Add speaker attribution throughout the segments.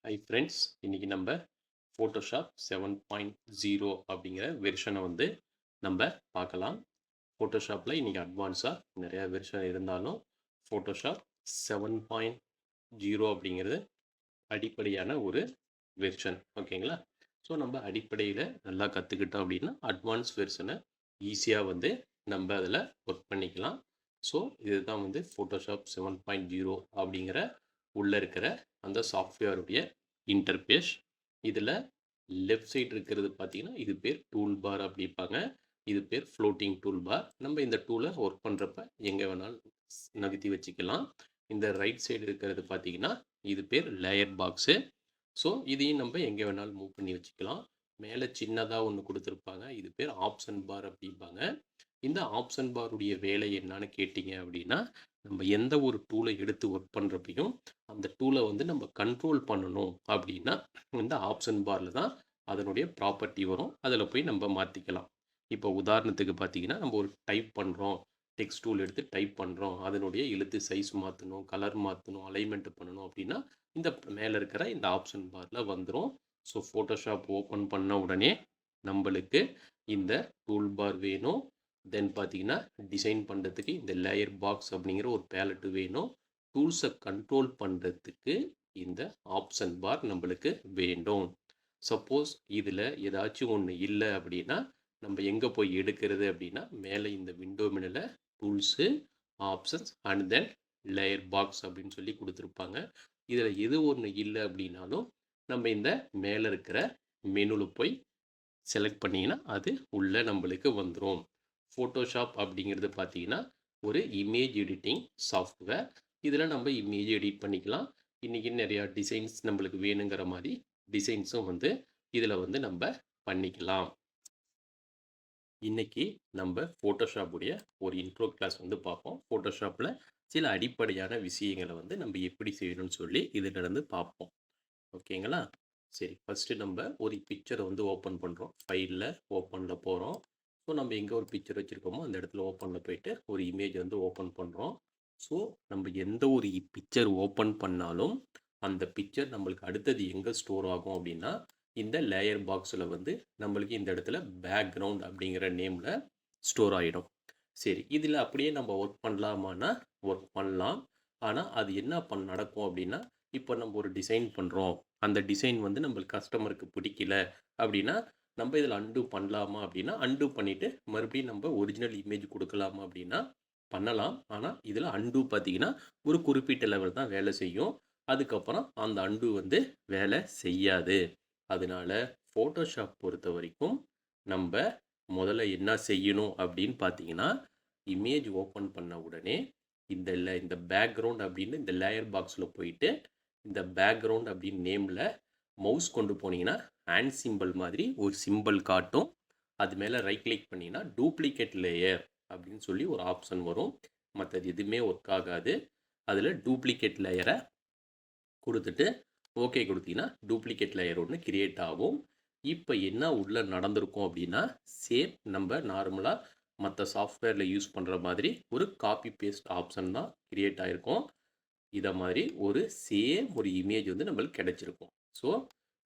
Speaker 1: Hi friends, இன்றைக்கி நம்ம Photoshop 7.0 அப்படிங்கிற வெர்ஷனை வந்து நம்ம பார்க்கலாம். ஃபோட்டோஷாப்பில் இன்றைக்கி அட்வான்ஸாக நிறையா வெர்ஷன் இருந்தாலும் ஃபோட்டோஷாப் 7.0 அப்படிங்கிறது அடிப்படையான ஒரு வெர்ஷன். ஓகேங்களா? ஸோ நம்ம அடிப்படையில் நல்லா கற்றுக்கிட்டோம் அப்படின்னா அட்வான்ஸ் வெர்ஷனை ஈஸியாக வந்து நம்ம அதில் ஒர்க் பண்ணிக்கலாம். ஸோ இதுதான் வந்து ஃபோட்டோஷாப் 7.0 அப்படிங்கிற உள்ளே இருக்கிற அந்த சாஃப்ட்வேருடைய இன்டர்பேஸ். இதில் லெஃப்ட் சைடு இருக்கிறது பார்த்தீங்கன்னா இது பேர் டூல் பார் அப்படிப்பாங்க. இது பேர் ஃப்ளோட்டிங் டூல் பார். நம்ம இந்த டூலை ஒர்க் பண்ணுறப்ப எங்கே வேணாலும் நகர்த்தி வச்சுக்கலாம். இந்த ரைட் சைடு இருக்கிறது பார்த்தீங்கன்னா இது பேர் லேயர் பாக்ஸு. ஸோ இதையும் நம்ம எங்கே வேணாலும் மூவ் பண்ணி வச்சுக்கலாம். மேலே சின்னதாக ஒன்று கொடுத்துருப்பாங்க, இது பேர் ஆப்ஷன் பார் அப்படிம்பாங்க. இந்த ஆப்ஷன் பாருடைய வேலை என்னன்னு கேட்டிங்க அப்படின்னா, நம்ம எந்த ஒரு டூலை எடுத்து ஒர்க் பண்ணுறப்பையும் அந்த டூலை வந்து நம்ம கண்ட்ரோல் பண்ணணும் அப்படின்னா இந்த ஆப்ஷன் பாரில் தான் அதனுடைய ப்ராப்பர்ட்டி வரும். அதில் போய் நம்ம மாற்றிக்கலாம். இப்போ உதாரணத்துக்கு பார்த்தீங்கன்னா, நம்ம ஒரு டைப் பண்ணுறோம், டெக்ஸ்ட் டூல் எடுத்து டைப் பண்ணுறோம், அதனுடைய எழுத்து சைஸ் மாற்றணும், கலர் மாற்றணும், அலைன்மெண்ட் பண்ணணும் அப்படின்னா இந்த மேலே இருக்கிற இந்த ஆப்ஷன் பாரில் வந்துடும். ஸோ ஃபோட்டோஷாப் ஓப்பன் பண்ண உடனே நம்மளுக்கு இந்த டூல் பார் வேணும். தென் பார்த்தீங்கன்னா டிசைன் பண்ணுறதுக்கு இந்த லேயர் பாக்ஸ் அப்படிங்கிற ஒரு பேலட்டு வேணும். டூல்ஸை கண்ட்ரோல் பண்ணுறதுக்கு இந்த ஆப்ஷன் பார் நம்மளுக்கு வேண்டும். சப்போஸ் இதில் ஏதாச்சும் ஒன்று இல்லை அப்படின்னா நம்ம எங்கே போய் எடுக்கிறது அப்படின்னா மேலே இந்த விண்டோ மெனுவில் tools, options and then layer box அப்படின்னு சொல்லி கொடுத்துருப்பாங்க. இதில் எது ஒன்று இல்லை அப்படின்னாலும் நம்ம இந்த மேலே இருக்கிற மெனுவில் போய் செலக்ட் பண்ணிங்கன்னா அது உள்ளே நம்மளுக்கு வந்துடும். ஃபோட்டோஷாப் அப்படிங்கிறது பார்த்தீங்கன்னா ஒரு இமேஜ் எடிட்டிங் சாஃப்ட்வேர். இதில் நம்ம இமேஜ் எடிட் பண்ணிக்கலாம். இன்றைக்கி நிறையா டிசைன்ஸ் நம்மளுக்கு வேணுங்கிற மாதிரி டிசைன்ஸும் வந்து இதில் வந்து நம்ம பண்ணிக்கலாம். இன்றைக்கி நம்ம ஃபோட்டோஷாப்புடைய ஒரு இன்ட்ரோ கிளாஸ் வந்து பார்ப்போம். ஃபோட்டோஷாப்பில் சில அடிப்படையான விஷயங்களை வந்து நம்ம எப்படி செய்யணும்னு சொல்லி இதிலிருந்து பார்ப்போம். ஓகேங்களா? சரி, ஃபஸ்ட்டு நம்ம ஒரு பிக்சரை வந்து ஓப்பன் பண்ணுறோம். ஃபைலில் ஓப்பனில் போகிறோம். ஸோ நம்ம எங்கே ஒரு பிக்சர் வச்சுருக்கோமோ அந்த இடத்துல ஓப்பனில் போயிட்டு ஒரு இமேஜ் வந்து ஓப்பன் பண்ணுறோம். ஸோ நம்ம எந்த ஒரு பிக்சர் ஓப்பன் பண்ணாலும் அந்த பிக்சர் நம்மளுக்கு அடுத்தது எங்கே ஸ்டோர் ஆகும் அப்படின்னா இந்த லேயர் பாக்ஸில் வந்து நம்மளுக்கு இந்த இடத்துல பேக்ரவுண்ட் அப்படிங்கிற நேமில் ஸ்டோர் ஆகிடும். சரி, இதில் அப்படியே நம்ம ஒர்க் பண்ணலாமான்னா ஒர்க் பண்ணலாம். ஆனால் அது என்ன நடக்கும் அப்படின்னா, இப்போ நம்ம ஒரு டிசைன் பண்ணுறோம், அந்த டிசைன் வந்து நம்மளுக்கு கஸ்டமருக்கு பிடிக்கல அப்படின்னா நம்ம இதில் அன்டூ பண்ணலாமா அப்படின்னா அன்டூ பண்ணிவிட்டு மறுபடியும் நம்ம ஒரிஜினல் இமேஜ் கொடுக்கலாமா அப்படின்னா பண்ணலாம். ஆனால் இதில் அன்டூ பார்த்தீங்கன்னா ஒரு குறிப்பிட்ட லெவல் தான் வேலை செய்யும். அதுக்கப்புறம் அந்த அன்டூ வந்து வேலை செய்யாது. அதனால ஃபோட்டோஷாப் பொறுத்த வரைக்கும் நம்ம முதல்ல என்ன செய்யணும் அப்படின்னு பார்த்தீங்கன்னா, இமேஜ் ஓப்பன் பண்ண உடனே இந்த பேக்ரவுண்ட் அப்படின்னு இந்த லேயர் பாக்ஸில் போயிட்டு இந்த பேக்ரவுண்ட் அப்படின்னு நேமில் மவுஸ் கொண்டு போனீங்கன்னா ஹேண்ட் சிம்பிள் மாதிரி ஒரு சிம்பிள் காட்டும். அது மேலே ரைட் கிளிக் பண்ணிங்கன்னா டூப்ளிகேட் லேயர் அப்படின்னு சொல்லி ஒரு ஆப்ஷன் வரும். மற்றது எதுவுமே ஒர்க் ஆகாது. அதில் டூப்ளிகேட் லேயரை கொடுத்துட்டு ஓகே கொடுத்தீங்கன்னா டூப்ளிகேட் லேயர் ஒன்று கிரியேட் ஆகும். இப்போ என்ன உள்ளே நடந்திருக்கும் அப்படின்னா சேம் நம்ம நார்மலாக மற்ற சாஃப்ட்வேரில் யூஸ் பண்ணுற மாதிரி ஒரு காப்பி பேஸ்ட் ஆப்ஷன் தான் கிரியேட் ஆகிருக்கும். இதை மாதிரி ஒரு சேம் ஒரு இமேஜ் வந்து நம்மளுக்கு கிடைச்சிருக்கும். ஸோ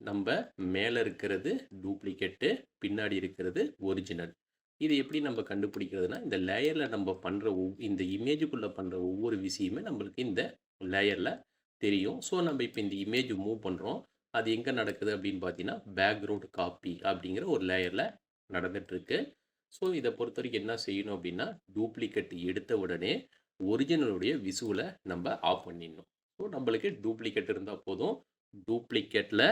Speaker 1: நம்ம மேலே இருக்கிறது டூப்ளிகேட்டு, பின்னாடி இருக்கிறது ஒரிஜினல். இது எப்படி நம்ம கண்டுபிடிக்கிறதுனா இந்த லேயரில் நம்ம பண்ணுற இந்த இமேஜுக்குள்ளே பண்ணுற ஒவ்வொரு விஷயமே நம்மளுக்கு இந்த லேயரில் தெரியும். ஸோ நம்ம இப்போ இந்த இமேஜ் மூவ் பண்ணுறோம். அது எங்கே நடக்குது அப்படின்னு பார்த்தீங்கன்னா பேக்ரவுண்ட் காப்பி அப்படிங்கிற ஒரு லேயரில் நடந்துகிட்ருக்கு. ஸோ இதை பொறுத்த வரைக்கும் என்ன செய்யணும் அப்படின்னா டூப்ளிகேட் எடுத்த உடனே ஒரிஜினலுடைய விசுவலை நம்ம ஆஃப் பண்ணிடணும். ஸோ நம்மளுக்கு டூப்ளிகேட் இருந்தால் போதும். டூப்ளிகேட்டில்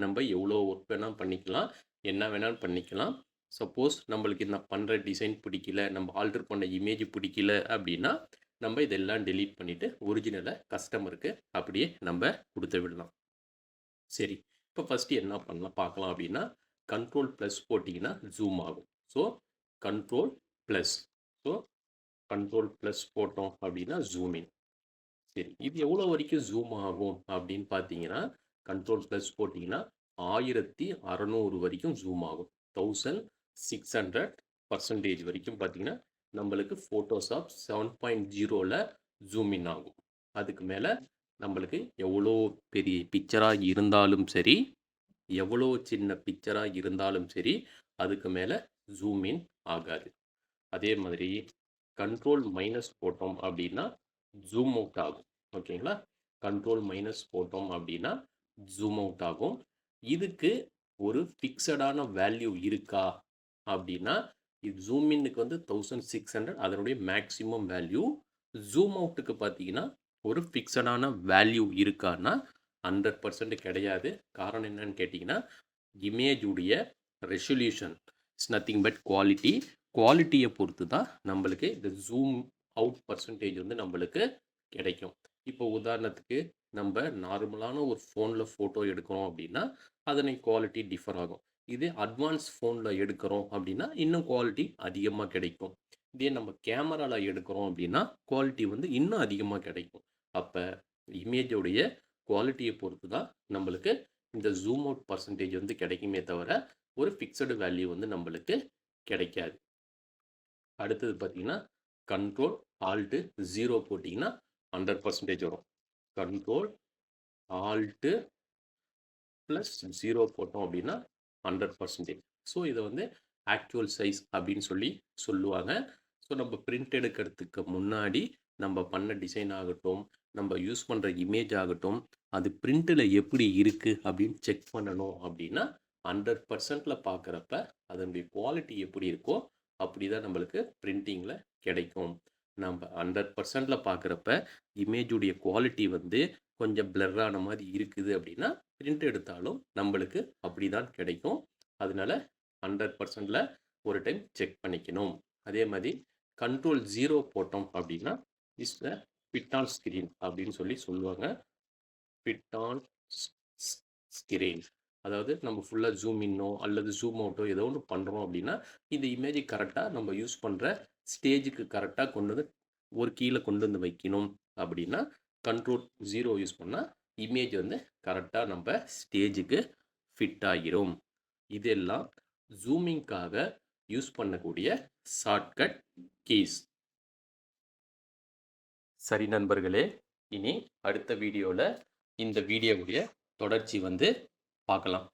Speaker 1: நம்ம எவ்வளோ ஒர்க் வேணால் பண்ணிக்கலாம், என்ன வேணாலும் பண்ணிக்கலாம். சப்போஸ் நம்மளுக்கு இந்த பண்ணுற டிசைன் பிடிக்கல, நம்ம ஆல்டர் பண்ண இமேஜ் பிடிக்கல அப்படின்னா நம்ம இதெல்லாம் டெலீட் பண்ணிவிட்டு ஒரிஜினலை கஸ்டமருக்கு அப்படியே நம்ம கொடுத்து விடலாம். சரி, இப்போ ஃபஸ்ட்டு என்ன பண்ணலாம் பார்க்கலாம் அப்படின்னா கண்ட்ரோல் ப்ளஸ் போட்டிங்கன்னா ஜூம் ஆகும். So control plus control plus போட்டோம் அப்படின்னா ஜூமின். சரி, இது எவ்வளோ வரைக்கும் ஜூம் ஆகும் அப்படின்னு பார்த்தீங்கன்னா கண்ட்ரோல் ப்ளஸ் போட்டிங்கன்னா 1600 வரைக்கும் ஜூம் ஆகும். 1600% வரைக்கும் பார்த்தீங்கன்னா நம்மளுக்கு ஃபோட்டோஷாப் 7.0ல் ஜூம் இன் ஆகும். அதுக்கு மேலே நம்மளுக்கு எவ்வளோ பெரிய பிக்சராக இருந்தாலும் சரி, எவ்வளோ சின்ன பிக்சராக இருந்தாலும் சரி, அதுக்கு மேலே ஜூம் இன் ஆகாது. அதே மாதிரி கண்ட்ரோல் மைனஸ் போட்டோம் அப்படின்னா ஜூம் அவுட் ஆகும். ஓகேங்களா? கண்ட்ரோல் மைனஸ் போட்டோம் அப்படின்னா ஜூம் அவுட் ஆகும். இதுக்கு ஒரு ஃபிக்ஸடான வேல்யூ இருக்கா அப்படின்னா, இது ஜூம் இன்னுக்கு வந்து 1600 அதனுடைய மேக்ஸிமம் வேல்யூ. ஜூம் அவுட்டுக்கு பார்த்தீங்கன்னா ஒரு ஃபிக்ஸடான வேல்யூ இருக்கான்னா 100% கிடையாது. காரணம் என்னன்னு கேட்டிங்கன்னா, இமேஜ் உடைய resolution is nothing but quality. குவாலிட்டியை பொறுத்து தான் நம்மளுக்கு இந்த ஜூம் அவுட் பர்சன்டேஜ் வந்து நம்மளுக்கு கிடைக்கும். இப்போ உதாரணத்துக்கு நம்ம நார்மலான ஒரு ஃபோனில் ஃபோட்டோ எடுக்கிறோம் அப்படின்னா அதனை குவாலிட்டி டிஃபர் ஆகும். இதே அட்வான்ஸ் ஃபோனில் எடுக்கிறோம் அப்படின்னா இன்னும் குவாலிட்டி அதிகமாக கிடைக்கும். இதே நம்ம கேமராவில் எடுக்கிறோம் அப்படின்னா குவாலிட்டி வந்து இன்னும் அதிகமாக கிடைக்கும். அப்போ இமேஜோடைய குவாலிட்டியை பொறுத்து தான் நம்மளுக்கு இந்த ஜூம் அவுட் பர்சன்டேஜ் வந்து கிடைக்குமே தவிர ஒரு ஃபிக்ஸடு வேல்யூ வந்து நம்மளுக்கு கிடைக்காது. அடுத்தது பார்த்தீங்கன்னா கண்ட்ரோல் ஆல்ட்டு 0 போட்டிங்கன்னா 100% வரும். கண்ட்ரோல் ஆல்ட்டு ப்ளஸ் 0 போட்டோம் அப்படின்னா 100%. ஸோ இதை வந்து ஆக்சுவல் சைஸ் அப்படின்னு சொல்லி சொல்லுவாங்க. ஸோ நம்ம பிரிண்ட் எடுக்கிறதுக்கு முன்னாடி நம்ம பண்ண டிசைன் ஆகட்டும், நம்ம யூஸ் பண்ணுற இமேஜ் ஆகட்டும், அது பிரிண்ட்டில் எப்படி இருக்குது அப்படின்னு செக் பண்ணணும் அப்படின்னா 100%ல் பார்க்குறப்ப அதனுடைய குவாலிட்டி எப்படி இருக்கோ அப்படி தான் நம்மளுக்கு பிரிண்டிங்கில் கிடைக்கும். நம்ம 100%ல் பார்க்குறப்ப இமேஜுடைய குவாலிட்டி வந்து கொஞ்சம் பிளர்ரான மாதிரி இருக்குது அப்படின்னா பிரிண்ட் எடுத்தாலும் நம்மளுக்கு அப்படி தான் கிடைக்கும். அதனால 100%ல் ஒரு டைம் செக் பண்ணிக்கணும். அதே மாதிரி கண்ட்ரோல் 0 போட்டோம் அப்படின்னா is the fit on screen அப்படின்னு சொல்லி சொல்லுவாங்க. ஃபிட் ஆன் ஸ்க்ரீன் அதாவது நம்ம ஃபுல்லாக ஜூம் இன்னோ அல்லது ஜூம் அவுட்டோ ஏதோ ஒன்று பண்ணுறோம் அப்படின்னா இந்த இமேஜை கரெக்டாக நம்ம யூஸ் பண்ணுற ஸ்டேஜுக்கு கரெக்டாக கொண்டு வந்து ஒரு கீழே கொண்டு வந்து வைக்கணும் அப்படின்னா கண்ட்ரோல் 0 யூஸ் பண்ணால் இமேஜ் வந்து கரெக்டாக நம்ம ஸ்டேஜுக்கு ஃபிட் ஆகிரும். இதெல்லாம் ஜூமிங்காக யூஸ் பண்ணக்கூடிய ஷார்ட்கட் கீஸ். சரி நண்பர்களே, இனி அடுத்த வீடியோவில் இந்த வீடியோவுடைய தொடர்ச்சி வந்து பார்க்கலாம்.